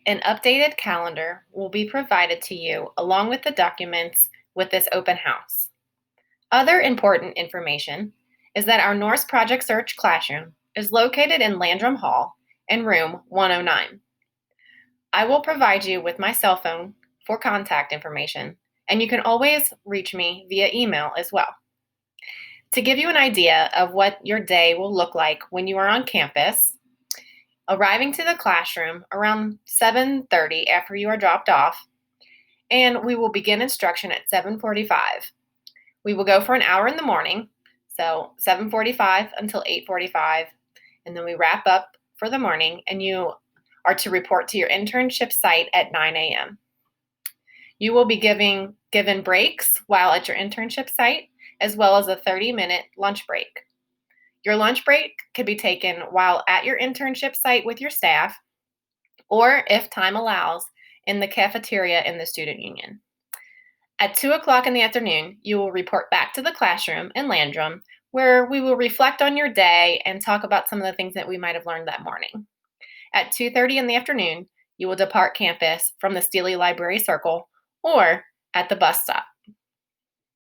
An updated calendar will be provided to you along with the documents with this open house. Other important information is that our Norse Project Search classroom is located in Landrum Hall in room 109. I will provide you with my cell phone for contact information, and you can always reach me via email as well. To give you an idea of what your day will look like when you are on campus, arriving to the classroom around 7:30 after you are dropped off, and we will begin instruction at 7:45. We will go for an hour in the morning, so 7:45 until 8:45, and then we wrap up for the morning, and you are to report to your internship site at 9 a.m. You will be given breaks while at your internship site, as well as a 30-minute lunch break. Your lunch break could be taken while at your internship site with your staff, or if time allows, in the cafeteria in the student union. At 2 o'clock in the afternoon, you will report back to the classroom in Landrum, where we will reflect on your day and talk about some of the things that we might have learned that morning. At 2:30 in the afternoon, you will depart campus from the Steely Library Circle or at the bus stop.